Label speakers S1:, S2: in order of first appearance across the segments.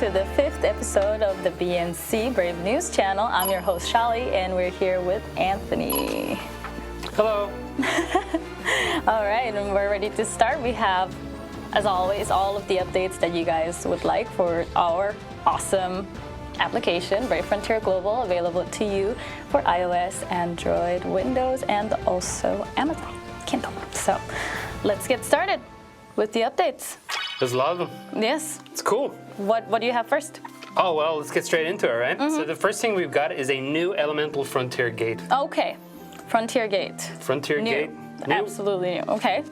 S1: to the 5th episode of the BNC Brave News Channel. I'm your host, Shali, and we're here with Anthony.
S2: Hello.
S1: All right, and we're ready to start. We have, as always, all of the updates that you guys would like for our awesome application, Brave Frontier Global, available to you for iOS, Android, Windows, and also Amazon Kindle. So let's get started with the updates.
S2: There's a lot of them.
S1: Yes.
S2: It's cool.
S1: What do you have first?
S2: Oh, well, let's get straight into it, right? So the first thing we've got is a new elemental frontier gate.
S1: Okay. Frontier Gate.
S2: Frontier
S1: New.
S2: gate. New.
S1: Absolutely new. Okay.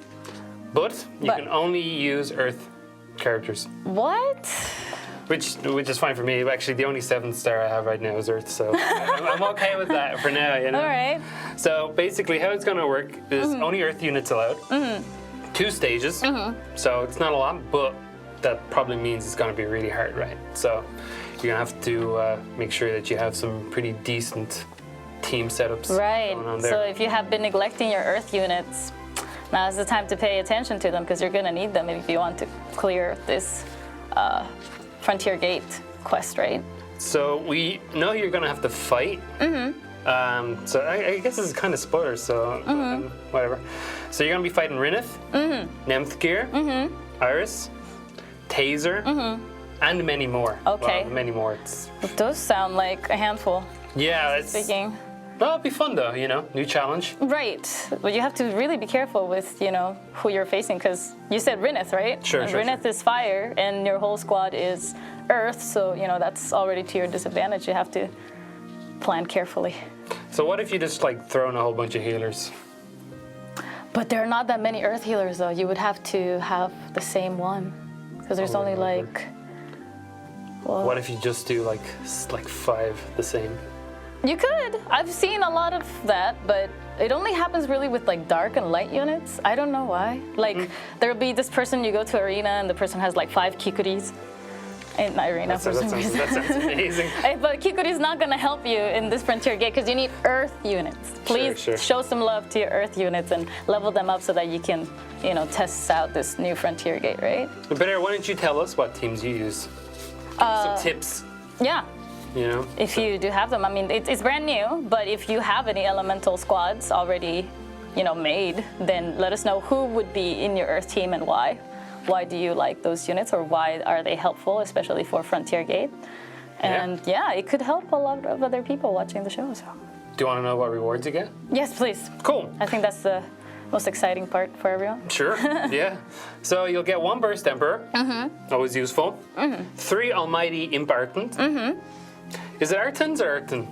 S2: But you can only use Earth characters.
S1: What?
S2: Which is fine for me. Actually, the only 7th star I have right now is Earth, so I'm okay with that for now, you know?
S1: All right.
S2: So basically how it's going to work is only Earth units allowed. 2 stages. So it's not a lot, but that probably means it's going to be really hard, right? So you're going to have to make sure that you have some pretty decent team setups
S1: Right.
S2: going on there.
S1: So if you have been neglecting your Earth units, now's the time to pay attention to them because you're going to need them if you want to clear this Frontier Gate quest, right?
S2: So we know you're going to have to fight. So I guess this is kind of spoilers, so whatever. So you're going to be fighting Rinith, Nemthgir, Iris, Taser, and many more.
S1: Okay.
S2: Well, many more.
S1: It does sound like a handful.
S2: Yeah, it's...
S1: Speaking.
S2: Well, it'll be fun though, you know, new challenge.
S1: Right, but you have to really be careful with, you know, who you're facing because you said Rinith, right?
S2: Sure,
S1: and
S2: sure,
S1: Rinith is fire and your whole squad is Earth, so, you know, that's already to your disadvantage. You have to plan carefully.
S2: So what if you just like throw in a whole bunch of healers?
S1: But there are not that many Earth healers though. You would have to have the same one because there's only like... Well,
S2: What if you just do like 5 the same?
S1: you could. I've seen a lot of that, but it only happens really with like dark and light units. I don't know why. Like there'll be this person, you go to arena and the person has like 5 Kikuris in the arena for some reason.
S2: That sounds amazing.
S1: But Kikuri is not going to help you in this Frontier Gate because you need Earth units. Please show some love to your Earth units and level them up so that you can, you know, test out this new Frontier Gate, right?
S2: Better, why don't you tell us what teams you use? Some tips.
S1: Yeah.
S2: You know?
S1: If you do have them, I mean, it's brand new, but if you have any elemental squads already, you know, made, then let us know who would be in your Earth team and why. Why do you like those units, or why are they helpful, especially for Frontier Gate? And yeah, it could help a lot of other people watching the show. So.
S2: Do you want to know what rewards you get?
S1: Yes, please.
S2: Cool.
S1: I think that's the most exciting part for everyone.
S2: Sure, yeah. So you'll get 1 Burst Emperor, always useful. 3 Almighty Imp Artant. Is it Artans or Artan?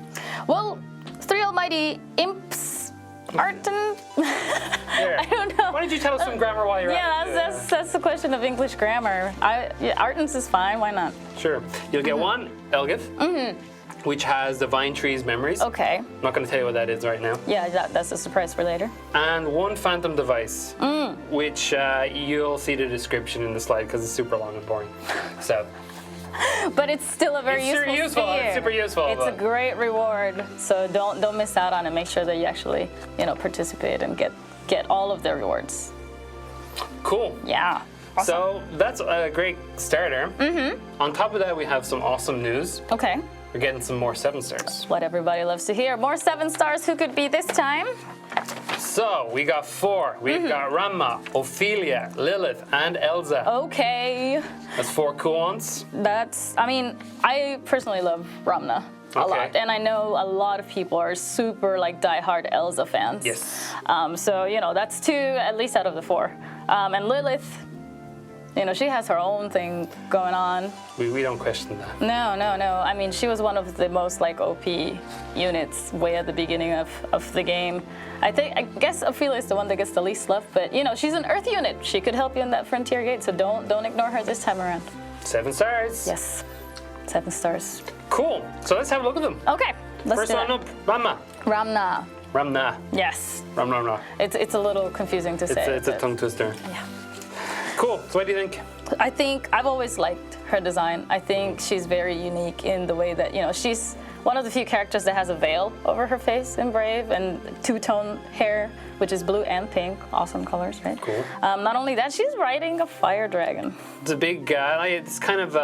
S1: Well, 3 Almighty Imps, Artan. I don't know.
S2: Why don't you tell us some grammar while you're at it?
S1: Yeah, that's the question of English grammar. Artans is fine, why not?
S2: Sure. You'll get 1 Elgith, which has Divine Tree's Memories.
S1: Okay.
S2: I'm not going to tell you what that is right now.
S1: Yeah, that's a surprise for later.
S2: And 1 Phantom Device, which you'll see the description in the slide because it's super long and boring. So.
S1: But it's still a very useful sphere.
S2: It's super useful.
S1: It's a great reward, so don't miss out on it. Make sure that you actually, you know, participate and get all of the rewards.
S2: Cool.
S1: Yeah. Awesome.
S2: So that's a great starter. On top of that, we have some awesome news.
S1: Okay.
S2: We're getting some more 7 stars.
S1: What everybody loves to hear. More 7 stars. Who could be this time?
S2: So we got 4. We've got Ramma, Ophelia, Lilith, and Elsa.
S1: Okay.
S2: That's 4 cool ones.
S1: I mean, I personally love Ramna a lot, and I know a lot of people are super like diehard Elsa fans.
S2: Yes.
S1: So you know that's 2 at least out of the 4, and Lilith. You know, she has her own thing going on.
S2: We don't question that.
S1: No. I mean, she was one of the most like OP units way at the beginning of the game. I guess Ophelia is the one that gets the least love, but you know, she's an Earth unit. She could help you in that Frontier Gate, so don't ignore her this time around.
S2: 7 stars.
S1: Yes, 7 stars.
S2: Cool. So let's have a look at them.
S1: Okay, let's
S2: First
S1: do
S2: one
S1: that.
S2: up, Ramma.
S1: Ramna.
S2: Ramna.
S1: Yes.
S2: Ramna.
S1: It's a little confusing to say.
S2: It's a tongue twister.
S1: Yeah.
S2: Cool. So what do you think?
S1: I think I've always liked her design. I think she's very unique in the way that, you know, she's one of the few characters that has a veil over her face in Brave and 2-tone hair, which is blue and pink. Awesome colors, right?
S2: Cool.
S1: Not only that, she's riding a fire dragon.
S2: It's a big guy. It's kind of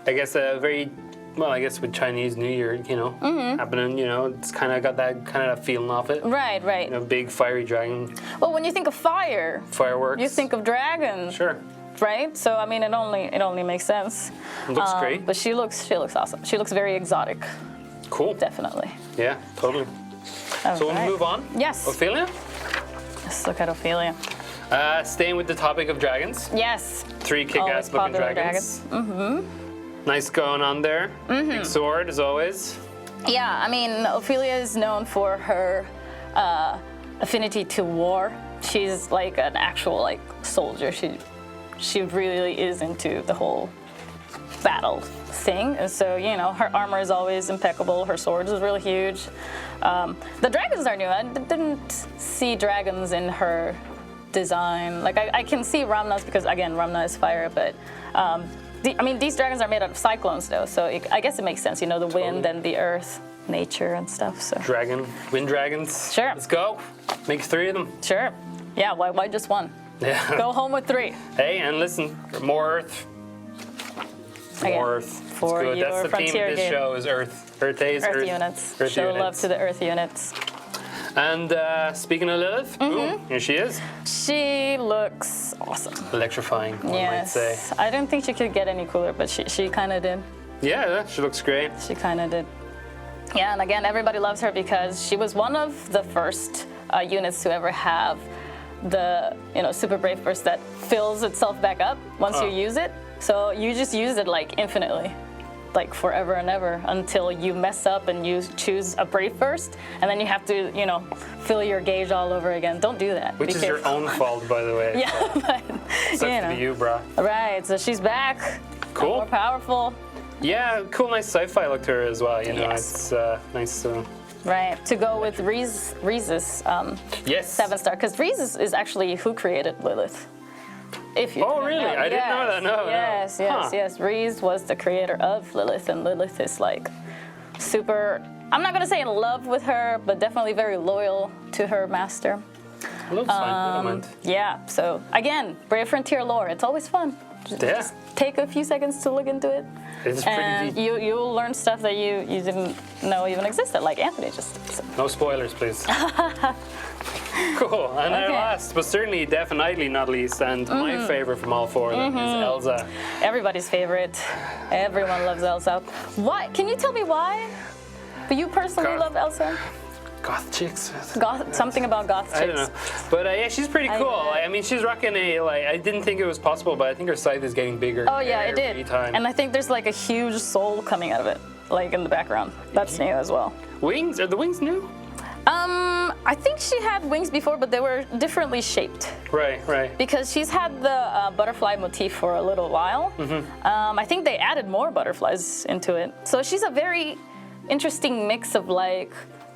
S2: I guess a very, well, I guess with Chinese New Year, happening, it's kind of got that kind of feeling off it.
S1: Right, right.
S2: Big fiery dragon.
S1: Well, when you think of fire,
S2: fireworks,
S1: you think of dragons.
S2: Sure.
S1: Right? So I mean, it only makes sense.
S2: It looks great.
S1: But she looks awesome. She looks very exotic.
S2: Cool.
S1: Definitely.
S2: Yeah, totally. So we'll move on.
S1: Yes.
S2: Ophelia?
S1: Let's look at Ophelia.
S2: Staying with the topic of dragons.
S1: Yes.
S2: 3 kick-ass looking dragons. Nice going on there. Big sword as always.
S1: Yeah, I mean, Ophelia is known for her affinity to war. She's like an actual soldier. She really is into the whole battle thing, and so her armor is always impeccable. Her sword is really huge. The dragons are new. I didn't see dragons in her design. Like I can see Ramna's because again Ramna is fire, but these dragons are made out of cyclones though, so I guess it makes sense. The wind and the earth, nature and stuff. So
S2: wind dragons.
S1: Sure.
S2: Let's go. Make 3 of them.
S1: Sure. Yeah. Why just one?
S2: Yeah.
S1: Go home with 3.
S2: Hey, and listen, more Earth. More Earth.
S1: For
S2: it's good.
S1: your
S2: That's the theme
S1: frontier
S2: of this
S1: game.
S2: show is Earth. Earth days,
S1: Earth units.
S2: Earth
S1: Show
S2: units.
S1: love to the Earth units.
S2: And speaking of Lilith, boom, here she is.
S1: She looks awesome.
S2: Electrifying, one might say.
S1: I don't think she could get any cooler, but she kind of did.
S2: Yeah, she looks great.
S1: She kind of did. Yeah, and again, everybody loves her because she was one of the first units to ever have the super brave burst that fills itself back up once you use it. So you just use it infinitely, forever and ever until you mess up and you choose a brave burst, and then you have to fill your gauge all over again. Don't do that.
S2: Which is your own fault, by the way.
S1: Yeah, but
S2: Sucks to be you, brah.
S1: Right. So she's back.
S2: Cool.
S1: More powerful.
S2: Yeah, cool, nice sci-fi look to her as well.
S1: Yes.
S2: It's nice.
S1: Right, to go with Rhesus 7-star, because Rhesus is actually who created Lilith. If you
S2: Oh, really?
S1: know.
S2: I didn't know that. No.
S1: Yes. Rhesus was the creator of Lilith, and Lilith is super. I'm not gonna say in love with her, but definitely very loyal to her master.
S2: Looks fine. I don't mind.
S1: Yeah. So again, Brave Frontier lore. It's always fun. Just take a few seconds to look into it.
S2: It's pretty
S1: and
S2: deep.
S1: you'll learn stuff that you didn't know even existed, like Anthony just did. So.
S2: No spoilers, please. Cool. And then last, but certainly definitely not least, and my favorite from all 4 of them is Elsa.
S1: Everybody's favorite. Everyone loves Elsa. Why? Can you tell me why? But you personally love Elsa?
S2: Goth chicks.
S1: Something about goth chicks.
S2: I don't know. But yeah, she's pretty cool. She's rocking I didn't think it was possible, but I think her scythe is getting bigger.
S1: Oh yeah, it did.
S2: Time.
S1: And I think there's a huge soul coming out of it, in the background. That's new as well.
S2: Wings? Are the wings new?
S1: I think she had wings before, but they were differently shaped.
S2: Right.
S1: Because she's had the butterfly motif for a little while. I think they added more butterflies into it. So she's a very interesting mix of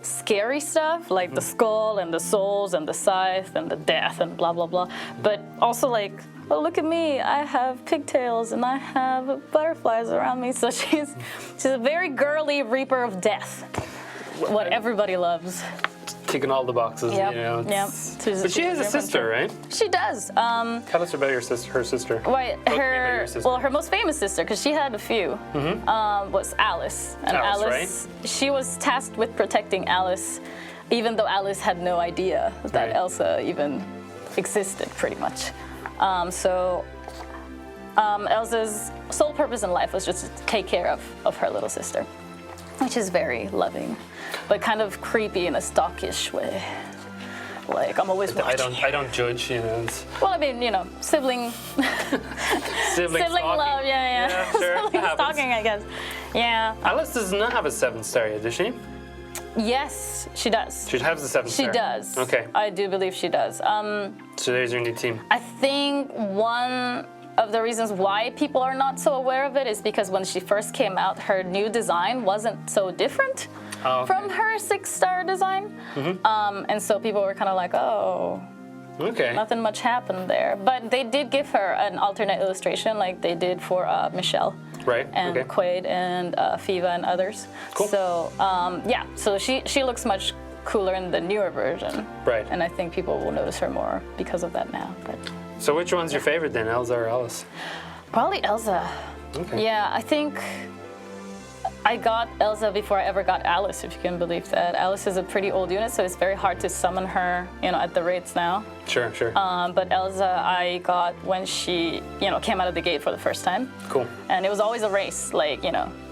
S1: scary stuff, like the skull and the souls and the scythe and the death and blah blah blah, but also oh, look at me, I have pigtails and I have butterflies around me. So she's a very girly reaper of death, what everybody loves.
S2: Ticking all the boxes,
S1: Yep.
S2: But she has a sister, right?
S1: She does.
S2: Tell us about her sister.
S1: Right, her most famous sister, because she had a few, was Alice. And Alice, she was tasked with protecting Alice, even though Alice had no idea that Elsa even existed, pretty much. Elsa's sole purpose in life was just to take care of her little sister, which is very loving, but kind of creepy in a stalkish way. I'm always watching.
S2: I don't judge,
S1: Well, sibling love, yeah.
S2: Sure,
S1: Sibling stalking, I guess. Yeah.
S2: Alice does not have a 7-star yet, does she?
S1: Yes, she does.
S2: She has the 7-star.
S1: She does.
S2: Okay.
S1: I do believe she does.
S2: So there's your new team.
S1: I think one of the reasons why people are not so aware of it is because when she first came out, her new design wasn't so different from her 6-star design. And so people were kind of oh, nothing much happened there. But they did give her an alternate illustration like they did for Michelle.
S2: Right.
S1: And Quaid and Fiva and others.
S2: Cool.
S1: So so she looks much cooler in the newer version.
S2: Right.
S1: And I think people will notice her more because of that now. But
S2: so which one's your favorite then, Elsa or Alice?
S1: probably Elsa.
S2: Okay.
S1: Yeah, I think I got Elsa before I ever got Alice, if you can believe that. Alice is a pretty old unit, so it's very hard to summon her, at the rates now.
S2: Sure.
S1: But Elsa I got when she, came out of the gate for the first time.
S2: Cool.
S1: And it was always a race, like,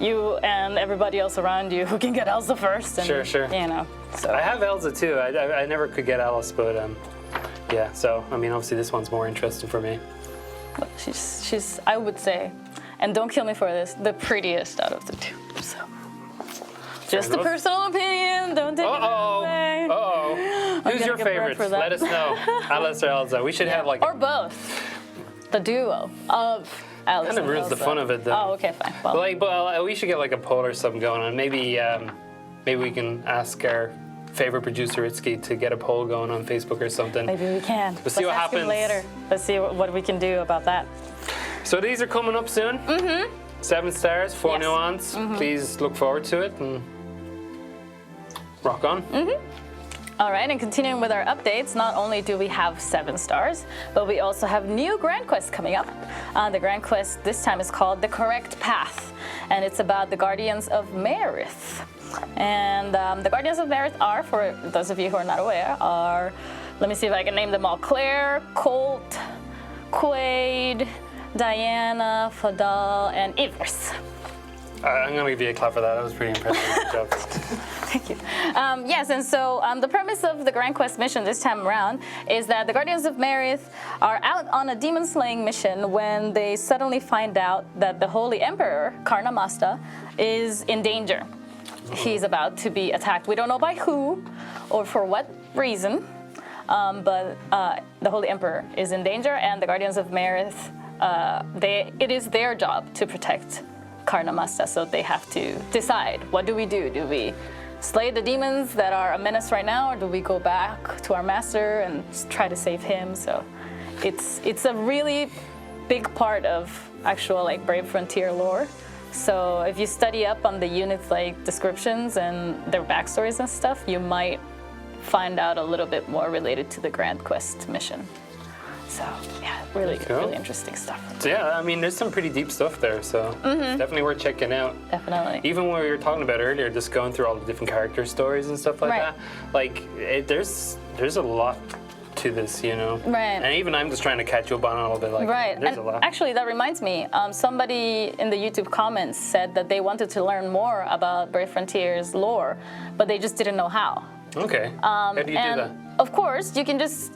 S1: you and everybody else around you who can get Elsa first. And,
S2: Sure.
S1: So.
S2: I have Elsa too. I never could get Alice, but yeah. So I mean, obviously this one's more interesting for me.
S1: She's I would say, and don't kill me for this, the prettiest out of the two. So, just a personal opinion. Don't take it away.
S2: Who's your favorite? Let us know. Alice or Elsa? We should have like
S1: or both. The duo of Alice.
S2: Kind of ruins
S1: Elsa.
S2: the fun of it, though.
S1: Oh, okay, fine. Well,
S2: but we should get like a poll or something going on. Maybe we can ask our favorite producer Itsuki to get a poll going on Facebook or something.
S1: Maybe we can.
S2: We'll see what
S1: ask him
S2: happens
S1: later. Let's see what we can do about that.
S2: So these are coming up soon. 7 stars, 4
S1: Yes.
S2: nuance. Please look forward to it and rock on.
S1: All right, and continuing with our updates, not only do we have 7 stars, but we also have new Grand Quests coming up. The Grand Quest this time is called The Correct Path, and it's about the Guardians of Marith. And the Guardians of Marith are, for those of you who are not aware, let me see if I can name them all: Claire, Colt, Quaid, Diana, Fadal, and Ivers.
S2: I'm going to give you a clap for that. That was pretty impressive. Good job.
S1: Thank you. Yes, and so the premise of the Grand Quest mission this time around is that the Guardians of Marith are out on a demon-slaying mission when they suddenly find out that the Holy Emperor, Karna Masta, is in danger. He's about to be attacked. We don't know by who or for what reason, but the Holy Emperor is in danger, and the Guardians of Marith, it is their job to protect Karna Masta, so they have to decide, what do we do? Do we slay the demons that are a menace right now, or do we go back to our master and try to save him? So it's a really big part of actual Brave Frontier lore. So if you study up on the units descriptions and their backstories and stuff, you might find out a little bit more related to the Grand Quest mission. So yeah, really interesting stuff.
S2: So yeah, I mean, there's some pretty deep stuff there, so it's definitely worth checking out.
S1: Definitely.
S2: Even when we were talking about earlier, just going through all the different character stories and stuff like
S1: Right.
S2: that, there's a lot to this,
S1: Right.
S2: And even I'm just trying to catch up on it a little bit.
S1: Right.
S2: There's
S1: And
S2: a lot.
S1: actually, that reminds me, somebody in the YouTube comments said that they wanted to learn more about Brave Frontier's lore, but they just didn't know how.
S2: Okay. How do you do
S1: And
S2: that?
S1: of course, you can just,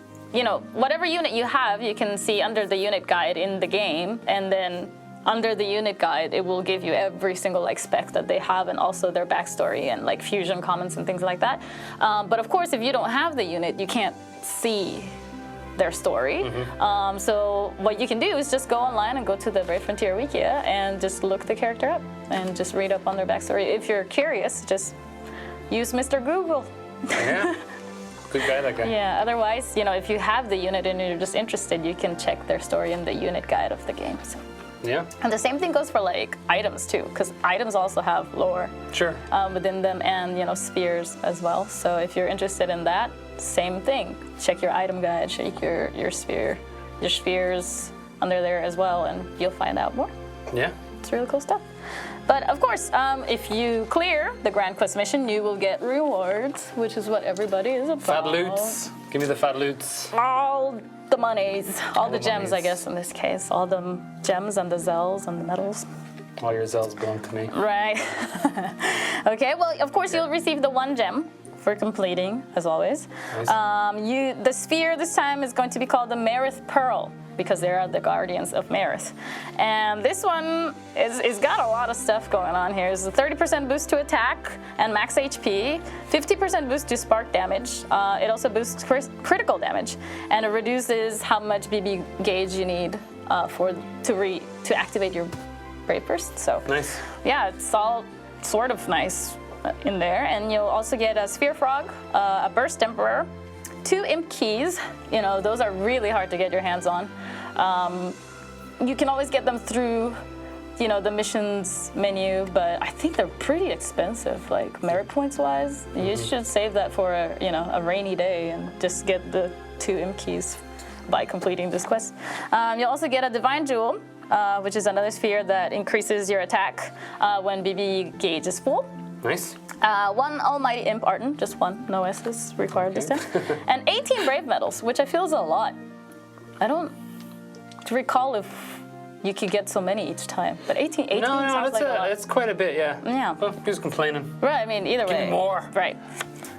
S1: whatever unit you have, you can see under the unit guide in the game, and then under the unit guide, it will give you every single spec that they have, and also their backstory and fusion comments and things like that. But of course, if you don't have the unit, you can't see their story. So what you can do is just go online and go to the Brave Frontier Wikia and just look the character up and just read up on their backstory. If you're curious, just use Mr. Google.
S2: Yeah. Good guy, that guy.
S1: Yeah, otherwise, if you have the unit and you're just interested, you can check their story in the unit guide of the game. So.
S2: Yeah.
S1: And the same thing goes for items too, because items also have lore
S2: Sure.
S1: within them, and spheres as well. So if you're interested in that, same thing. Check your item guide, check your spheres under there as well, and you'll find out more.
S2: Yeah.
S1: It's really cool stuff. But of course, if you clear the Grand Quest mission, you will get rewards, which is what everybody is about.
S2: Fat loots. Give me the fat loots.
S1: All the monies, all the gems,
S2: monies.
S1: I guess, in this case. All the gems and the zells and the medals.
S2: All your zells belong to me.
S1: Right. Okay, well, of course, you'll receive the 1 gem for completing, as always.
S2: Nice.
S1: The sphere this time is going to be called the Marith Pearl, because they are the Guardians of Marith. And this one is got a lot of stuff going on here. It's a 30% boost to attack and max HP, 50% boost to spark damage. It also boosts critical damage, and it reduces how much BB gauge you need to activate your Brave Burst. So
S2: Nice.
S1: yeah, it's all sort of nice in there. And you'll also get a Sphere Frog, a Burst Emperor, 2 Imp Keys. Those are really hard to get your hands on. You can always get them through, the missions menu, but I think they're pretty expensive, merit points wise. You should save that for a rainy day and just get the 2 Imp Keys by completing this quest. You'll also get a Divine Jewel, which is another sphere that increases your attack when BB gauge is full.
S2: Nice.
S1: 1 Almighty Imp Ardent, just 1, no S's required this time. And 18 Brave Medals, which I feel is a lot. I don't recall if you could get so many each time, but 18
S2: No,
S1: sounds like a lot.
S2: that's quite a bit, yeah.
S1: Yeah.
S2: Well, who's complaining?
S1: Right, I mean, either way.
S2: Give me more.
S1: Right.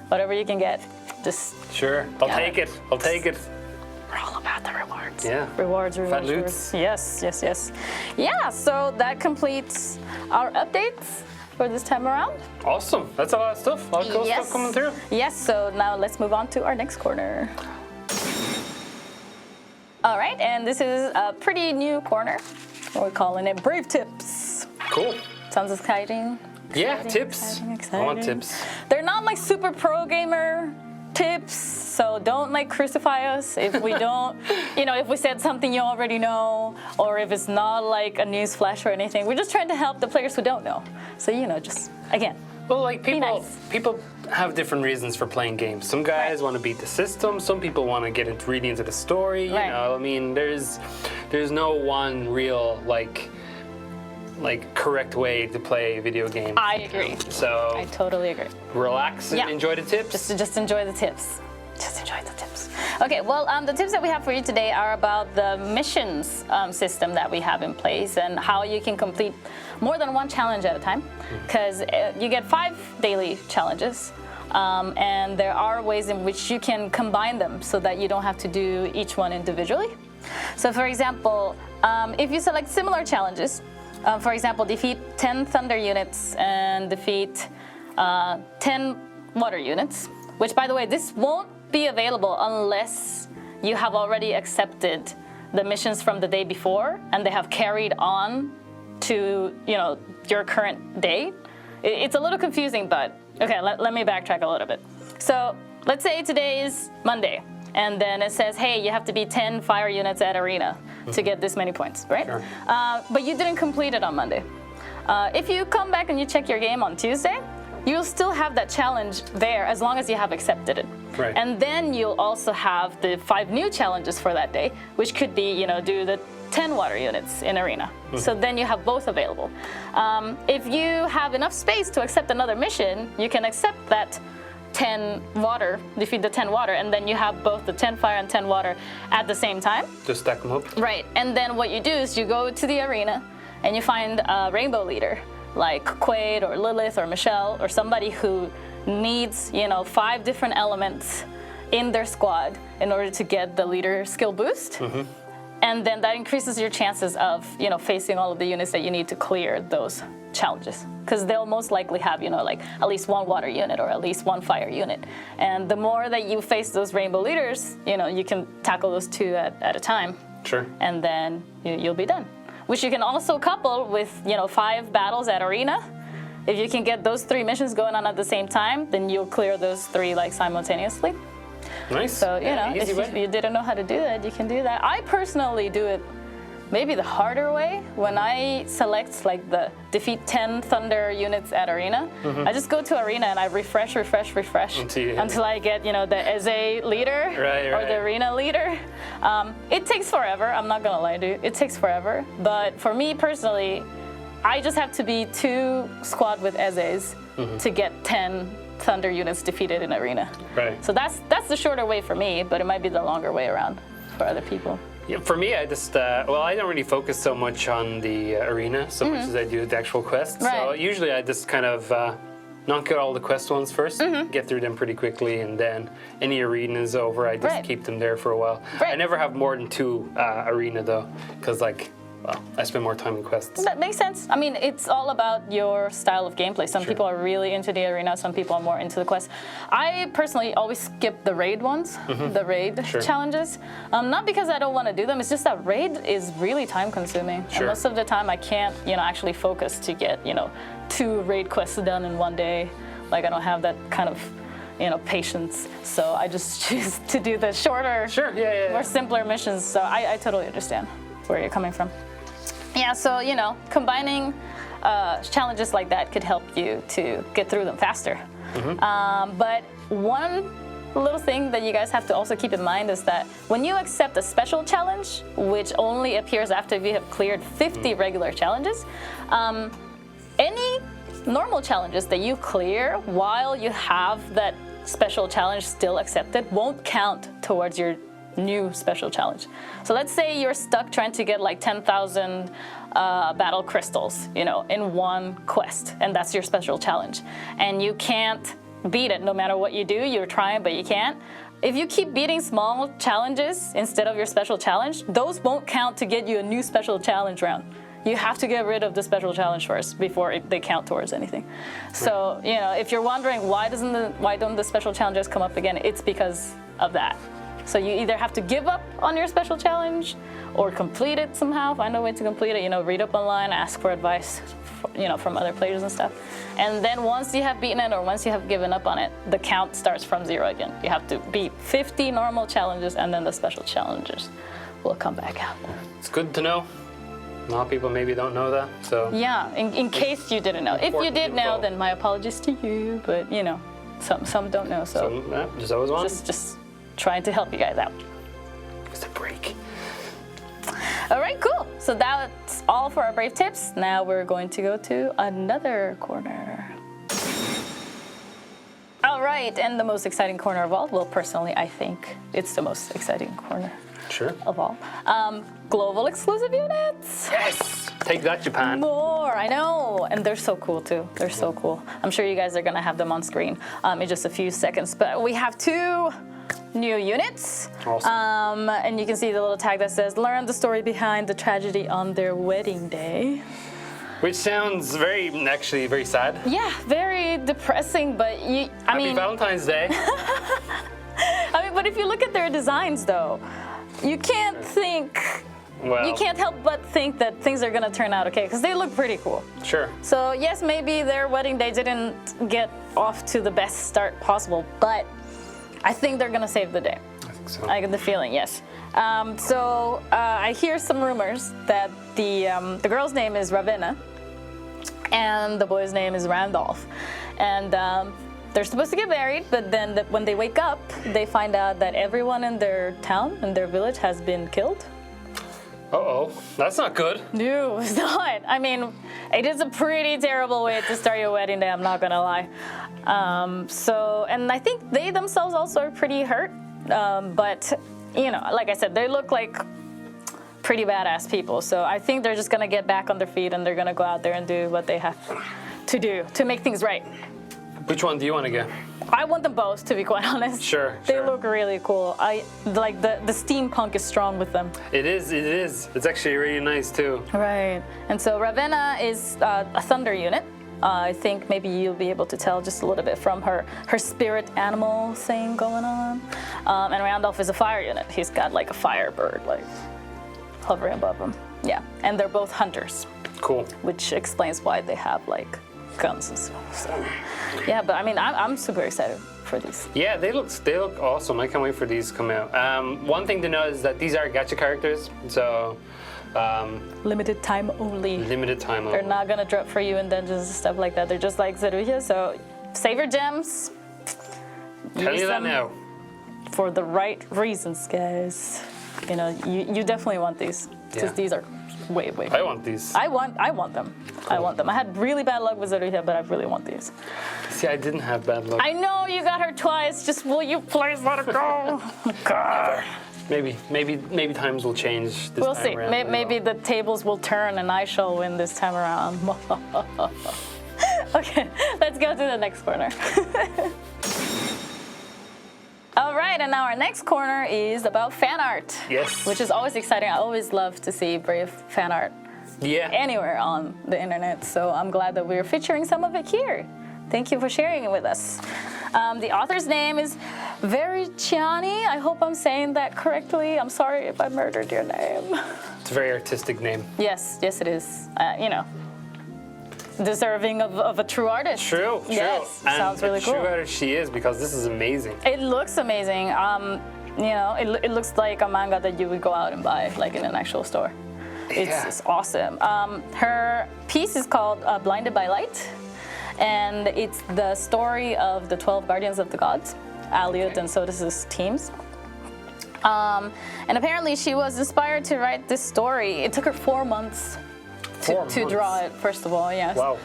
S1: Whatever you can get, just...
S2: Sure, I'll
S1: Yeah.
S2: take it. I'll take it.
S1: We're all about the rewards.
S2: Yeah.
S1: Rewards.
S2: Fat loots.
S1: Yes. Yeah, so that completes our updates for this time around.
S2: Awesome. That's a lot of stuff. A lot of cool stuff coming through.
S1: Yes, so now let's move on to our next corner. All right, and this is a pretty new corner. We're calling it Brave Tips.
S2: Cool.
S1: Sounds exciting.
S2: Yeah, tips.
S1: Exciting.
S2: I want tips.
S1: They're not like super pro gamer tips, so don't like crucify us if we don't, if we said something you already know, or if it's not like a news flash or anything. We're just trying to help the players who don't know. So, just, again,
S2: Well, like
S1: nice.
S2: people have different reasons for playing games. Some guys want to beat the system. Some people want to get really into the story. You
S1: Right.
S2: know, I mean, there's no one real like correct way to play video games.
S1: I agree.
S2: So
S1: I totally agree.
S2: relax and
S1: Yeah.
S2: enjoy the tips.
S1: Just enjoy the tips. Just enjoy the tips. Okay, well, the tips that we have for you today are about the missions system that we have in place and how you can complete more than one challenge at a time. Because you get 5 daily challenges, and there are ways in which you can combine them so that you don't have to do each one individually. So, for example, if you select similar challenges, for example, defeat 10 thunder units and defeat 10 water units, which, by the way, this won't be available unless you have already accepted the missions from the day before and they have carried on to your current day. It's a little confusing, but okay, let me backtrack a little bit. So let's say today is Monday, and then it says, hey, you have to be 10 fire units at arena to get this many points, right?
S2: Sure.
S1: But you didn't complete it on Monday. If you come back and you check your game on Tuesday, you'll still have that challenge there as long as you have accepted it.
S2: Right.
S1: And then you'll also have the 5 new challenges for that day, which could be, do the 10 water units in arena. So then you have both available. If you have enough space to accept another mission, you can accept that 10 water, defeat the 10 water, and then you have both the 10 fire and 10 water at the same time.
S2: Just stack them up.
S1: Right, and then what you do is you go to the arena and you find a rainbow leader, like Quaid or Lilith or Michelle or somebody who needs, 5 different elements in their squad in order to get the leader skill boost. And then that increases your chances of, facing all of the units that you need to clear those challenges. Because they'll most likely have, at least 1 water unit or at least 1 fire unit. And the more that you face those rainbow leaders, you can tackle those 2 at a time.
S2: Sure.
S1: And then you'll be done. Which you can also couple with, 5 battles at arena. If you can get those 3 missions going on at the same time, then you'll clear those 3 simultaneously.
S2: Nice.
S1: So,
S2: easy
S1: if
S2: way.
S1: you didn't know how to do that, you can do that. I personally do it maybe the harder way. When I select the defeat 10 thunder units at arena, I just go to arena and I refresh until I get, the Eze leader or the arena leader. It takes forever. I'm not going to lie to you. It takes forever. But for me personally, I just have to be 2 squad with Ezes to get 10 thunder units defeated in arena.
S2: Right.
S1: So that's the shorter way for me, but it might be the longer way around for other people.
S2: Yeah, for me, I just, I don't really focus so much on the arena so much as I do the actual quests.
S1: Right.
S2: So usually I just kind of knock out all the quest ones first, get through them pretty quickly, and then any arena is over, I just keep them there for a while.
S1: Right.
S2: I never have more than 2 arena though, because I spend more time in quests.
S1: That makes sense. I mean, it's all about your style of gameplay. Some people are really into the arena, some people are more into the quest. I personally always skip the raid ones, the raid challenges. Not because I don't want to do them, it's just that raid is really time consuming.
S2: Sure.
S1: And most of the time I can't, actually focus to get, 2 raid quests done in one day. I don't have that kind of, patience. So I just choose to do the shorter, more simpler missions. So I totally understand where you're coming from. Yeah, so, combining challenges like that could help you to get through them faster. But one little thing that you guys have to also keep in mind is that when you accept a special challenge, which only appears after you have cleared 50 regular challenges, any normal challenges that you clear while you have that special challenge still accepted won't count towards your new special challenge. So let's say you're stuck trying to get like 10,000 battle crystals, you know, in one quest, and that's your special challenge. And you can't beat it no matter what you do. You're trying, but you can't. If you keep beating small challenges instead of your special challenge, those won't count to get you a new special challenge round. You have to get rid of the special challenge first before they count towards anything. So, you know, if you're wondering why don't the special challenges come up again, it's because of that. So you either have to give up on your special challenge or complete it somehow, find a way to complete it, you know, read up online, ask for advice, you know, from other players and stuff. And then once you have beaten it or once you have given up on it, the count starts from 0 again. You have to beat 50 normal challenges and then the special challenges will come back out.
S2: It's good to know. A lot of people maybe don't know that, so.
S1: Yeah, in case you didn't know. If you did know, then my apologies to you, but you know, some don't know, so.
S2: There's always one.
S1: Just trying to help you guys out.
S2: Just a break.
S1: All right, cool. So that's all for our Brave tips. Now we're going to go to another corner. All right, and the most exciting corner of all, well, personally, I think it's the most exciting corner.
S2: Sure.
S1: Of all. Global exclusive units.
S2: Yes! Take that, Japan.
S1: More, I know. And they're so cool, too. They're so cool. I'm sure you guys are going to have them on screen in just a few seconds. But we have 2 new units.
S2: Awesome.
S1: And you can see the little tag that says, learn the story behind the tragedy on their wedding day.
S2: Which sounds actually very sad.
S1: Yeah, very depressing, but
S2: Happy Valentine's Day.
S1: But if you look at their designs, though, you can't help but think that things are gonna turn out okay, because they look pretty cool.
S2: Sure.
S1: So yes, maybe their wedding day didn't get off to the best start possible, but I think they're gonna save the day.
S2: I think so.
S1: I get the feeling, yes. I hear some rumors that the girl's name is Ravenna, and the boy's name is Randolph, and they're supposed to get married, but then when they wake up, they find out that everyone in their town, in their village, has been killed.
S2: Uh-oh, that's not good.
S1: No, it's not. I mean, it is a pretty terrible way to start your wedding day, I'm not gonna lie. And I think they themselves also are pretty hurt, but, you know, like I said, they look like pretty badass people, so I think they're just gonna get back on their feet and they're gonna go out there and do what they have to do to make things right.
S2: Which one do you want to get?
S1: I want them both, to be quite honest.
S2: Sure.
S1: They look really cool. I like the steampunk is strong with them.
S2: It is. It's actually really nice too.
S1: Right. And so Ravenna is a thunder unit. I think maybe you'll be able to tell just a little bit from her spirit animal thing going on. And Randolph is a fire unit. He's got like a firebird like hovering above him. Yeah. And they're both hunters.
S2: Cool.
S1: Which explains why they have like guns and stuff. So, yeah, but I mean, I'm super excited for these.
S2: Yeah, they look awesome. I can't wait for these to come out. One thing to know is that these are gacha characters, so
S1: limited time only.
S2: Limited time only.
S1: They're not gonna drop for you in dungeons and stuff like that. They're just like Zeruya, so save your gems.
S2: Tell you that now.
S1: For the right reasons, guys. You know, you definitely want these because these are way.
S2: I want these.
S1: I want them.
S2: Cool.
S1: I want them. I had really bad luck with Zeruya, but I really want these.
S2: See, I didn't have bad luck.
S1: I know you got her twice. Just will you please let her go? God.
S2: Maybe times will change this
S1: we'll
S2: time
S1: see.
S2: around.
S1: Maybe the tables will turn and I shall win this time around. Okay, let's go to the next corner. All right, and now our next corner is about fan art.
S2: Yes.
S1: Which is always exciting. I always love to see Brave fan art anywhere on the internet. So I'm glad that we're featuring some of it here. Thank you for sharing it with us. The author's name is Vericiani. I hope I'm saying that correctly. I'm sorry if I murdered your name.
S2: It's a very artistic name.
S1: Yes, it is. You know, deserving of a true artist.
S2: True.
S1: Yes,
S2: and
S1: sounds really cool.
S2: True artist she is, because this is amazing.
S1: It looks amazing. You know, it looks like a manga that you would go out and buy, like in an actual store. It's awesome. Her piece is called Blinded by Light, and it's the story of the 12 Guardians of the Gods. Elliot and Sotus's teams. And apparently she was inspired to write this story. It took her 4 months to draw it, first of all, yes.
S2: Wow.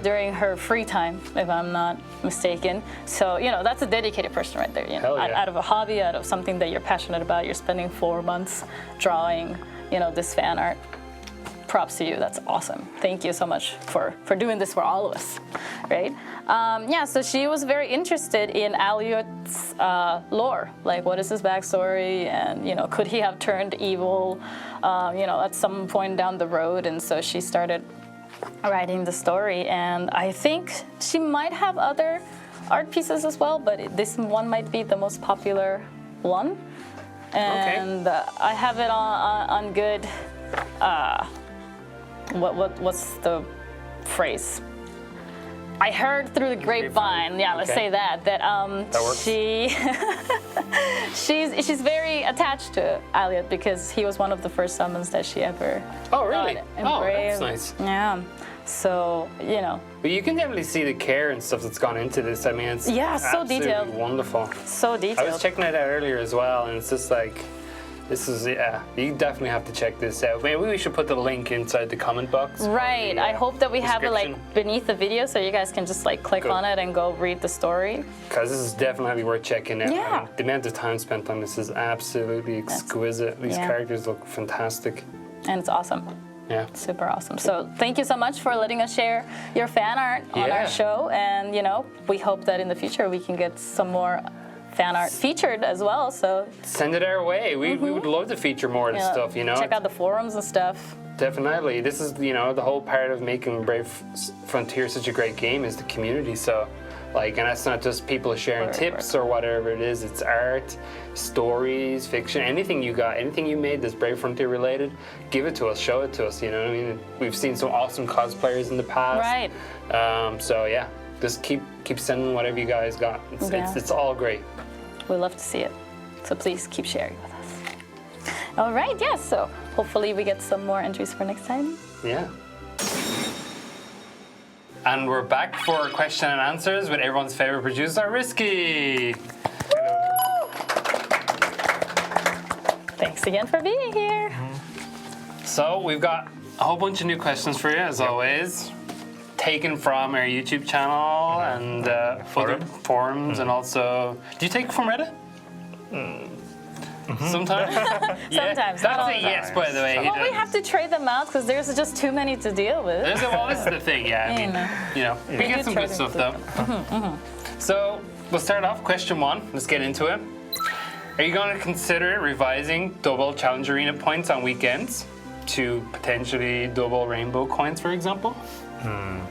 S1: During her free time, if I'm not mistaken. So, that's a dedicated person right there.
S2: Hell yeah.
S1: Out of a hobby, out of something that you're passionate about, you're spending 4 months drawing, this fan art. Props to you. That's awesome. Thank you so much for doing this for all of us, right? So she was very interested in Elliot's lore. Like, what is his backstory? And, could he have turned evil, at some point down the road? And so she started writing the story. And I think she might have other art pieces as well, but this one might be the most popular one. And I have it on good... What's the phrase? I heard through the grapevine. Yeah, let's say that
S2: that works.
S1: she's very attached to Elliot because he was one of the first summons that she ever.
S2: Oh, really?
S1: got
S2: Brave. That's nice.
S1: Yeah. So
S2: But you can definitely see the care and stuff that's gone into this. I mean, it's
S1: so
S2: absolutely
S1: detailed.
S2: Wonderful.
S1: So detailed.
S2: I was checking it out earlier as well, and it's just like. This is, you definitely have to check this out. Maybe we should put the link inside the comment box.
S1: Right. I hope that we have it beneath the video so you guys can just click on it and go read the story.
S2: Because this is definitely worth checking out.
S1: Yeah.
S2: I mean, the amount of time spent on this is absolutely exquisite. These characters look fantastic.
S1: And it's awesome.
S2: Yeah.
S1: Super awesome. So thank you so much for letting us share your fan art on our show. And, we hope that in the future we can get some more fan art featured as well, so
S2: send it our way. We would love to feature more of this stuff,
S1: Check out the forums and stuff.
S2: Definitely. This is, the whole part of making Brave Frontier such a great game is the community. So, and that's not just people sharing tips or whatever it is. It's art, stories, fiction, anything you got, anything you made that's Brave Frontier related, give it to us, show it to us, I mean? We've seen some awesome cosplayers in the past.
S1: Right.
S2: So, yeah. Just keep sending whatever you guys got. It's all great.
S1: We love to see it. So please keep sharing with us. All right, so hopefully we get some more entries for next time.
S2: Yeah. And we're back for question and answers with everyone's favorite producer, Risky.
S1: Thanks again for being here.
S2: So we've got a whole bunch of new questions for you, as always. Taken from our YouTube channel and other forums, and also, do you take from Reddit? Sometimes?
S1: Sometimes.
S2: That's a yes, by the way.
S1: Well, we have to trade them out because there's just too many to deal with.
S2: This is the thing, we get some good stuff though. So we'll start off question 1. Let's get into it. Are you going to consider revising double Challenge Arena points on weekends to potentially double Rainbow coins, for example?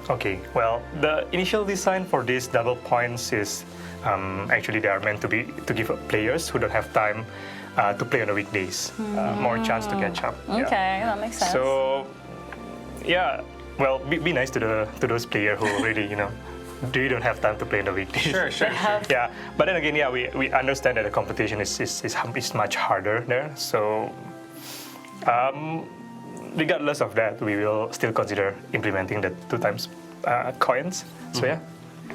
S3: Okay, well, the initial design for these double points is actually they are meant to give players who don't have time to play on the weekdays more chance to catch up.
S1: Okay, that makes sense.
S3: So, well, be nice to those players who really you don't have time to play on the weekdays.
S2: Sure.
S3: Yeah, but then again, we understand that the competition is much harder there. So. Regardless of that, we will still consider implementing the 2 times coins. So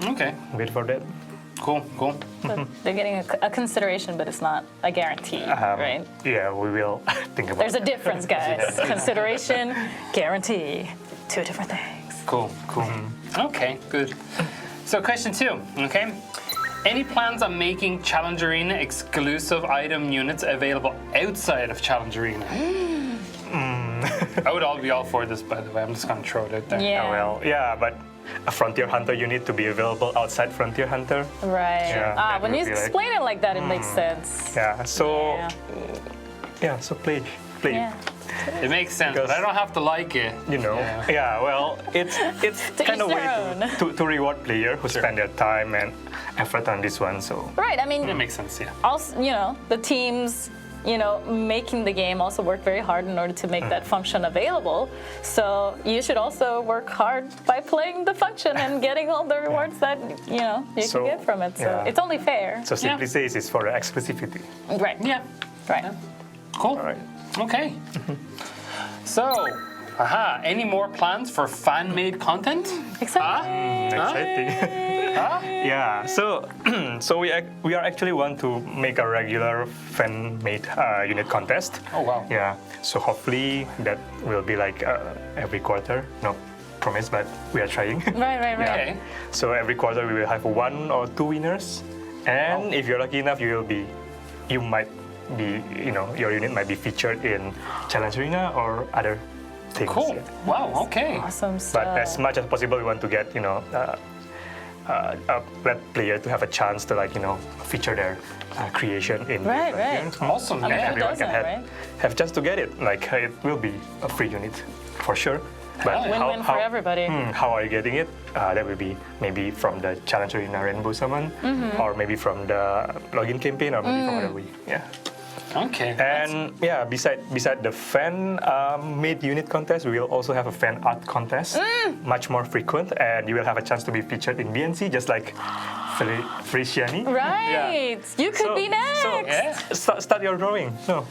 S2: Okay.
S3: Wait for that.
S2: Cool.
S1: So they're getting a consideration, but it's not a guarantee, right?
S3: Yeah, we will think about
S1: There's a difference, guys. Consideration, guarantee, 2 different things.
S2: Cool. Okay, good. So question 2, okay? Any plans on making Challenge Arena exclusive item units available outside of Challenge Arena? I would be all for this, by the way. I'm just going to throw it out there.
S3: But a Frontier Hunter unit to be available outside Frontier Hunter.
S1: Right. When you explain it like that, it makes sense.
S3: Yeah. So. So play.
S1: Yeah.
S2: It makes sense, but I don't have to like it.
S3: Well, it's kind of way to reward players who spend their time and effort on this one. So.
S1: Right. I mean.
S2: It makes sense. Yeah.
S1: Also, the teams. Making the game also work very hard in order to make that function available. So you should also work hard by playing the function and getting all the rewards that you can get from it. So it's only fair.
S3: So simply says it's for exclusivity.
S1: Right.
S2: Yeah.
S1: Right.
S2: Cool.
S3: All right.
S2: Okay. So Aha! Any more plans for fan-made content?
S1: Exciting.
S3: Exciting. Yeah. So we are actually want to make a regular fan-made unit contest.
S2: Oh wow.
S3: Yeah. So hopefully that will be like every quarter. No promise, but we are trying.
S1: Right.
S2: Okay.
S3: So every quarter we will have 1 or 2 winners, and if you're lucky enough, you might be, your unit might be featured in Challenge Arena or other things.
S2: Cool.
S3: Yeah.
S2: Wow. Okay.
S1: Awesome stuff.
S3: But as much as possible, we want to get let player to have a chance to feature their creation in
S1: Right.
S2: Awesome.
S1: I mean,
S2: Yeah.
S1: who
S3: Everyone
S1: doesn't,
S3: can
S1: right?
S3: have chance to get it. Like it will be a free unit for sure. But
S1: Win-win for everybody.
S3: How are you getting it? That will be maybe from the Challenge Arena Rainbow Summon, or maybe from the login campaign, or maybe from other way. Yeah.
S2: Okay.
S3: And yeah, beside the fan made unit contest, we will also have a fan art contest, much more frequent, and you will have a chance to be featured in BNC, just like Frisiani.
S1: Right. You could be next.
S3: So
S2: Yeah.
S3: start your drawing. No.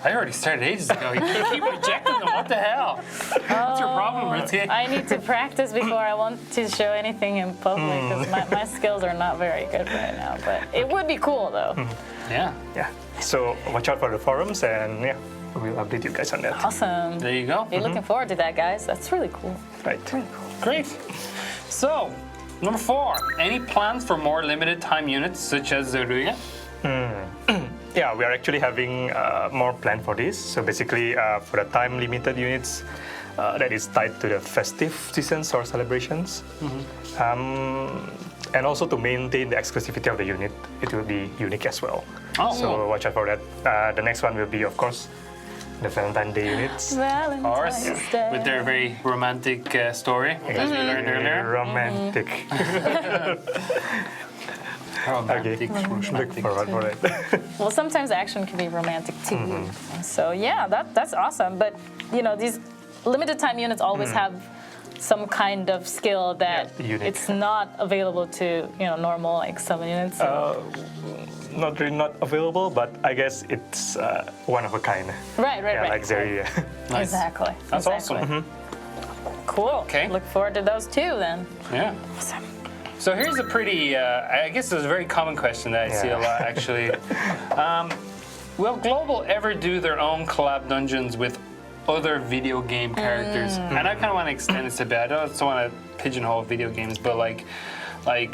S2: I already started ages ago. You keep rejecting them. What the hell? What's your problem, Ritzy?
S1: I need to practice before I want to show anything in public because my skills are not very good right now. But it would be cool though.
S2: Yeah.
S3: Yeah. So watch out for the forums, and yeah, we'll update you guys on that.
S1: Awesome.
S2: There you go.
S1: Be looking forward to that, guys. That's really cool.
S3: Right.
S2: Great. So, number 4. Any plans for more limited time units such as Zoruya?
S3: Yeah, we are actually having more plan for this. So basically, for the time limited units that is tied to the festive seasons or celebrations, and also to maintain the exclusivity of the unit, it will be unique as well.
S2: Oh.
S3: So watch out for that. The next one will be, of course, the Valentine's Day units.
S2: Of course,
S1: Valentine's Day.
S2: with their very romantic story, as we learned earlier.
S3: Romantic.
S2: Romantic.
S3: Look forward for it.
S1: Well, sometimes action can be romantic too. So yeah, that's awesome. But these limited time units always have some kind of skill that
S3: unique.
S1: it's not available to normal like summon units. So.
S3: Not available, but I guess it's one of a kind.
S1: Right.
S3: Yeah, like Zeria.
S2: Nice.
S1: Exactly.
S2: That's
S1: exactly.
S2: awesome.
S1: Cool.
S2: Okay.
S1: Look forward to those too then.
S2: Yeah.
S1: Awesome.
S2: So here's a pretty, I guess it's a very common question that I see a lot actually. Will Global ever do their own collab dungeons with other video game characters? And I kind of want to extend this a bit. I don't want to pigeonhole video games, but like,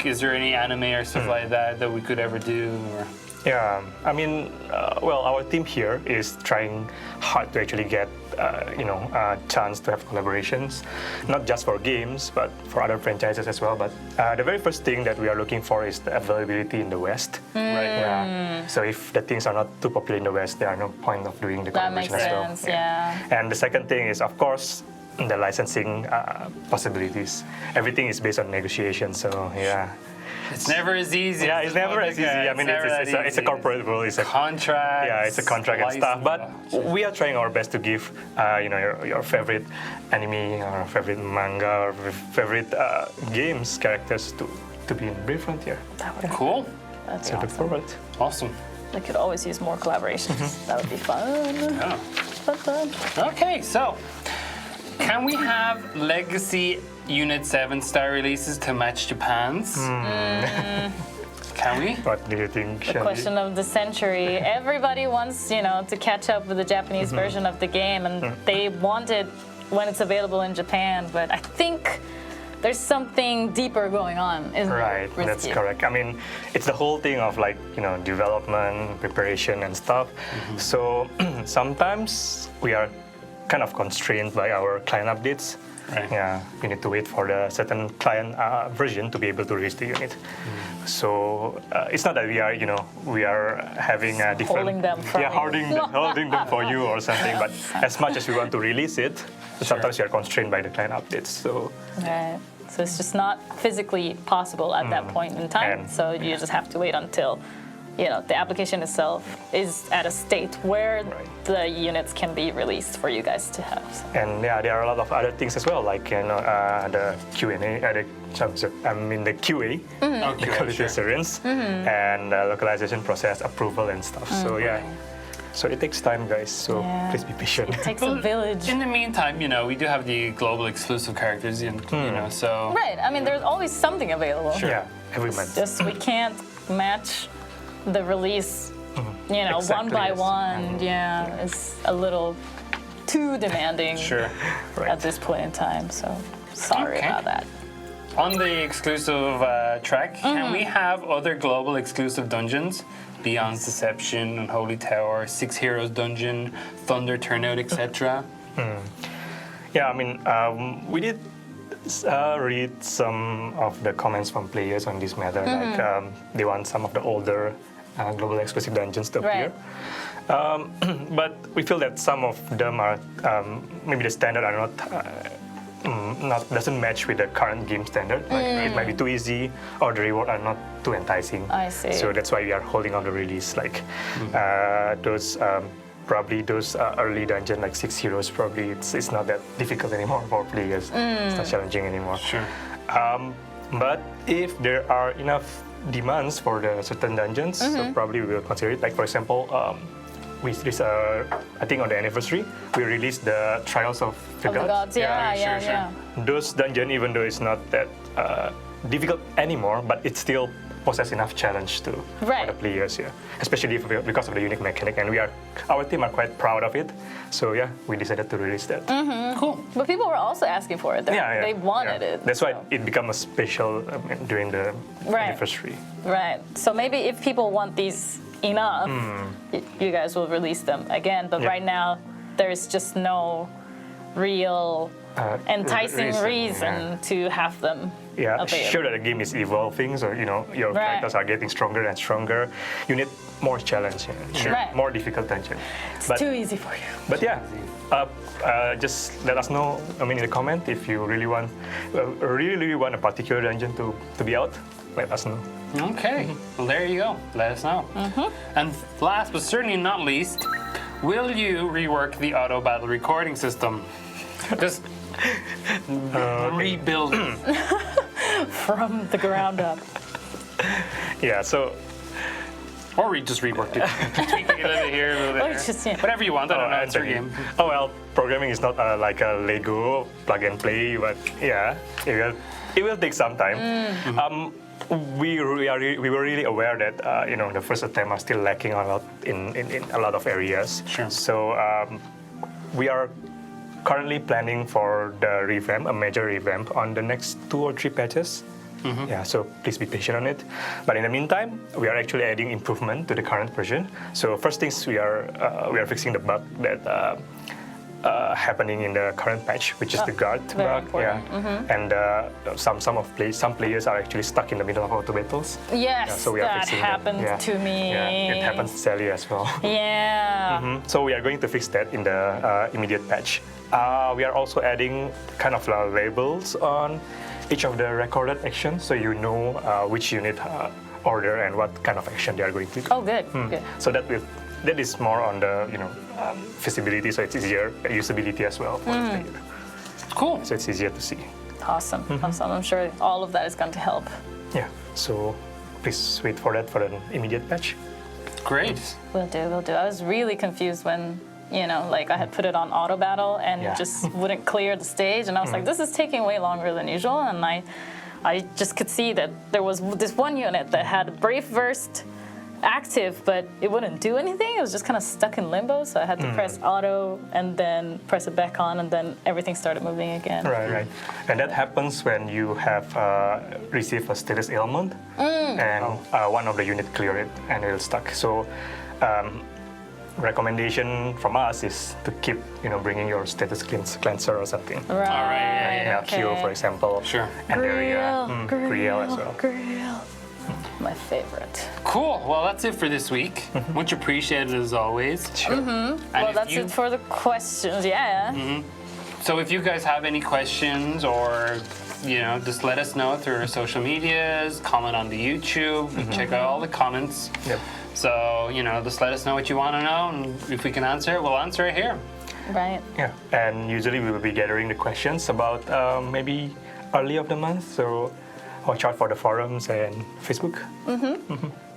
S2: is there any anime or stuff like that we could ever do? Or?
S3: Yeah, I mean, well, our team here is trying hard to actually get, a chance to have collaborations, not just for games, but for other franchises as well. But the very first thing that we are looking for is the availability in the West.
S2: Right.
S3: Yeah. So if the things are not too popular in the West, there are no point of doing the
S1: That makes
S3: collaboration as well.
S1: sense. Yeah.
S3: And the second thing is, of course, the licensing possibilities. Everything is based on negotiation, so yeah.
S2: It's never as easy.
S3: Yeah, it's never as easy. I mean, it's a corporate rule. It's a
S2: contract.
S3: Yeah, it's a contract and stuff. But we are trying our best to give, your favorite anime or favorite manga or favorite games characters to be in Brave Frontier.
S1: That would
S2: Cool.
S1: That's
S3: So look
S1: awesome.
S3: forward.
S2: Awesome.
S1: We could always use more collaborations. That would be fun.
S2: Yeah.
S1: Fun.
S2: Okay, so can we have Legacy Unit 7 star releases to match Japan's? Can we?
S3: What do you think,
S1: The
S3: Shelly?
S1: question of the century. Everybody wants, to catch up with the Japanese version of the game, and they want it when it's available in Japan. But I think there's something deeper going on, isn't
S3: Right,
S1: it?
S3: that's
S1: Rizky?
S3: correct. I mean, it's the whole thing of development, preparation, and stuff. So sometimes we are kind of constrained by our client updates.
S2: Right.
S3: Yeah, we need to wait for the certain client version to be able to release the unit. So it's not that we are having a different
S1: Holding them from you.
S3: holding them for you or something. But as much as we want to release it, sometimes we are constrained by the client updates. So
S1: Right. So it's just not physically possible at that point in time.
S3: And-
S1: So you just have to wait until, the application itself is at a state where the units can be released for you guys to have. So.
S3: And yeah, there are a lot of other things as well, like the Q&A, the QA, the quality assurance, and localization process approval and stuff. So yeah, So it takes time, guys. So
S1: Yeah.
S3: please be patient.
S1: It takes a village.
S2: In the meantime, we do have the global exclusive characters, so.
S1: Right. I mean, there's always something available.
S3: Yeah, every month.
S1: Just we can't match the release, one
S3: Exactly,
S1: by
S3: yes.
S1: one. Yeah, it's a little too demanding
S2: Sure.
S3: Right.
S1: at this point in time. So sorry
S2: Okay.
S1: about that.
S2: On the exclusive track, can we have other global exclusive dungeons? Beyond Deception, Unholy Tower, Six Heroes Dungeon, Thunder Turnout, etc.
S3: Yeah, I mean, we did read some of the comments from players on this matter. Like they want some of the older global exclusive dungeons to appear. But we feel that some of them are maybe the standard are not doesn't match with the current game standard. Like it might be too easy, or the reward are not too enticing.
S1: I see.
S3: So that's why we are holding on the release. Like those probably those early dungeon like Six Heroes, probably it's not that difficult anymore for players. It's not challenging anymore.
S2: Sure.
S3: But if there are enough demands for the certain dungeons, so probably we will consider it. Like for example, we released, I think on the anniversary, we released the Trials of the
S1: Of the gods. Yeah.
S2: sure.
S3: Those dungeon, even though it's not that difficult anymore, but it still possess enough challenge to for
S1: Right.
S3: the players, especially because of the unique mechanic, and our team are quite proud of it. So we decided to release that.
S2: Cool.
S1: But people were also asking for it. They wanted it.
S3: That's why
S1: so.
S3: it became a special during the
S1: Right.
S3: anniversary.
S1: Right. So maybe if people want these enough, you guys will release them again. But
S3: Yeah.
S1: right now, there's just no real enticing reason to have them
S3: Yeah,
S1: available.
S3: sure that the game is evolving, so your
S1: Right.
S3: characters are getting stronger and stronger. You need more challenge,
S1: Right.
S3: more difficult dungeon.
S1: It's
S3: But
S1: too easy for you.
S3: But just let us know. I mean, in the comment if you really want a particular dungeon to be out. Let us know.
S2: Okay. Well, there you go. Let us know. And last but certainly not least, will you rework the auto battle recording system? Just rebuild it.
S1: From the ground up.
S3: Yeah. So.
S2: Or we just reworked it. Tweak it a little bit here, a little bit
S1: Or
S2: there.
S1: just,
S2: Whatever you want. I don't know. It's your
S3: Anthony.
S2: game.
S3: Oh well, programming is not like a Lego plug and play, but it will take some time. We were really aware that the first attempt are still lacking a lot in a lot of areas.
S2: Sure.
S3: So we are currently planning for a major revamp on the next 2 or 3 patches. Yeah, so please be patient on it. But in the meantime, we are actually adding improvement to the current version. So first things we are fixing the bug that happening in the current patch, which is the guard
S1: very
S3: bug.
S1: important.
S3: And some players are actually stuck in the middle of auto battles.
S1: Yes,
S3: So we are
S1: that
S3: fixing
S1: happened
S3: that.
S1: to me.
S3: Yeah, it happens to Sally as well.
S1: Yeah.
S3: So we are going to fix that in the immediate patch. We are also adding kind of labels on each of the recorded actions, so you know which unit order and what kind of action they are going to do.
S1: Oh, good. Good.
S3: So that is more on the feasibility, so it's easier usability as well for the player.
S2: Cool.
S3: So it's easier to see.
S1: Awesome. Awesome. I'm sure all of that is going to help.
S3: Yeah. So please wait for that for an immediate patch.
S2: Great.
S1: Will do. I was really confused when, I had put it on auto battle and
S3: Yeah.
S1: it just wouldn't clear the stage. And I was like, this is taking way longer than usual. And I just could see that there was this one unit that had Brave Burst active, but it wouldn't do anything. It was just kind of stuck in limbo. So I had to press auto and then press it back on, and then everything started moving again.
S3: Right. And that happens when you have received a status ailment and one of the unit clear it and it'll stuck. So recommendation from us is to keep bringing your status cleanser or something.
S1: Right.
S2: All right, yeah.
S3: Heal, for example.
S2: Sure.
S3: And area. Grill as well.
S1: Grill. My favorite.
S2: Cool. Well, that's it for this week. Much appreciated as always.
S3: Sure.
S2: And
S1: Well,
S2: if
S1: that's it for the questions. Yeah.
S2: So if you guys have any questions or just let us know through our social medias, comment on the YouTube, we check out all the comments.
S3: Yep.
S2: So, just let us know what you want to know, and if we can answer it, we'll answer it here.
S1: Right.
S3: Yeah. And usually we will be gathering the questions about maybe early of the month. So watch out for the forums and Facebook.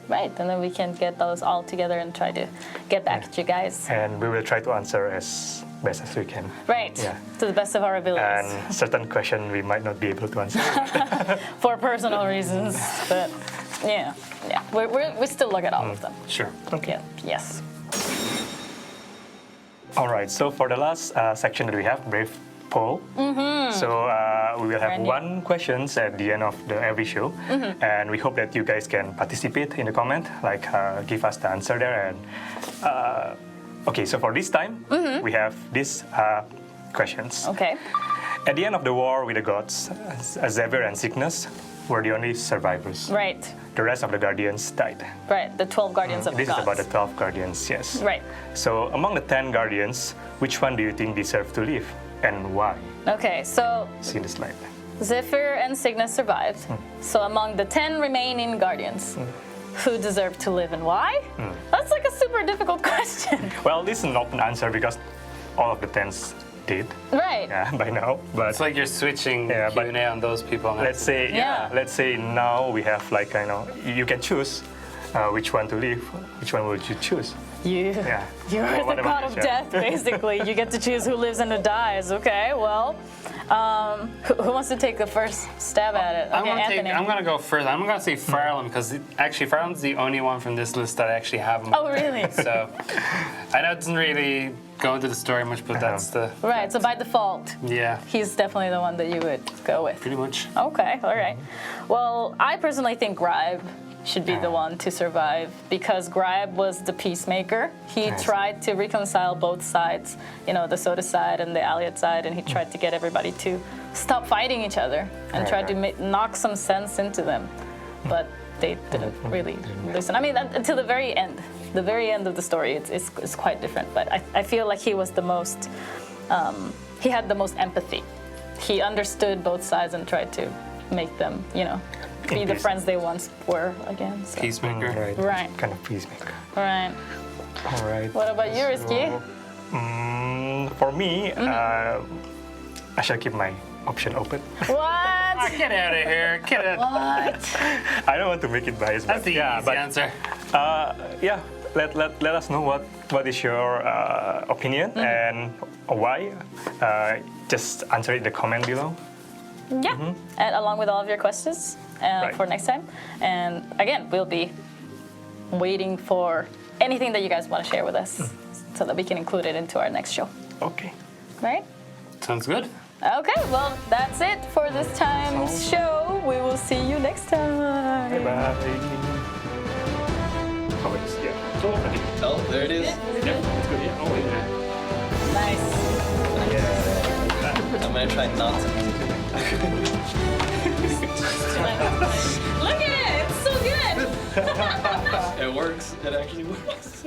S1: Right, and then we can get those all together and try to get back at you guys.
S3: And we will try to answer as best as we can.
S1: Right,
S3: Yeah.
S1: to the best of our abilities.
S3: And certain question we might not be able to answer.
S1: For personal reasons, but yeah, we still look at all of them.
S2: Sure.
S3: Okay.
S1: Yeah, yes.
S3: All right. So for the last section that we have, Brave poll. So we will have
S1: Brand new.
S3: one questions at the end of every show, and we hope that you guys can participate in the comment, like give us the answer there. And okay, so for this time, we have these questions.
S1: Okay.
S3: At the end of the war with the gods, Xavier and Cygnus were the only survivors.
S1: Right,
S3: The rest of the guardians died.
S1: right. The 12 guardians of the
S3: This is
S1: gods.
S3: about the 12 guardians, yes.
S1: Right.
S3: So among the 10 guardians, which one do you think deserve to live and why?
S1: Okay, so
S3: See the slide.
S1: Zephyr and Cygnus survived. So among the 10 remaining guardians, who deserve to live and why? That's like a super difficult question.
S3: Well, this is an open answer because all of the 10s did,
S1: Right.
S3: yeah, by now. But
S2: It's like you're switching
S3: Yeah, but
S2: Q&A on those people.
S3: let's say,
S1: Yeah.
S3: let's say now we have like, you can choose which one to leave. Which one would you choose?
S1: You.
S3: Yeah.
S1: You're
S3: What
S1: the
S3: about
S1: god of
S3: you, Sharon?
S1: death, basically. You get to choose who lives and who dies. Okay, well, who wants to take the first stab at it? Okay, Anthony.
S2: I'm gonna go first. I'm gonna say Farland because actually Farland's the only one from this list that I actually have.
S1: Oh, really?
S2: So I know it doesn't really go into the story much, but that's the
S1: Right, so by default,
S2: yeah,
S1: he's definitely the one that you would go with.
S2: pretty much.
S1: Okay, all right. Well, I personally think Gribe should be the one to survive because Gribe was the peacemaker. He
S3: Nice.
S1: tried to reconcile both sides, you know, the Soda side and the Allied side, and he tried to get everybody to stop fighting each other and
S3: Right,
S1: tried to
S3: right.
S1: knock some sense into them. But they didn't really listen. I mean, until the very end. The very end of the story, it's quite different. But I feel like he was the most, he had the most empathy. He understood both sides and tried to make them, you know, be the
S3: peace.
S1: friends they once were again. So.
S2: Peacemaker.
S3: Right.
S1: Right.
S3: Kind of peacemaker.
S1: Right.
S3: All right.
S1: What about you, Risky?
S3: For me, I shall keep my option open.
S1: What?
S2: Get out of here! Get out!
S1: What?
S3: I don't want to make it biased,
S2: That's
S3: but
S2: the
S3: yeah,
S2: easy
S3: but
S2: answer.
S3: yeah, let us know what is your opinion and why. Just answer it in the comment below.
S1: Yeah. And along with all of your questions
S3: Right.
S1: for next time. And again, we'll be waiting for anything that you guys want to share with us so that we can include it into our next show.
S3: Okay.
S1: Right?
S2: Sounds good.
S1: Okay, well, that's it for this time's show. We will see you next time.
S3: Bye bye. Oh, it's, yeah.
S4: Oh, there it is.
S2: Yeah, it's good. Yeah. Oh, yeah.
S1: Nice.
S4: I'm gonna try not to.
S1: Look at it, it's so good.
S4: It works. It actually works.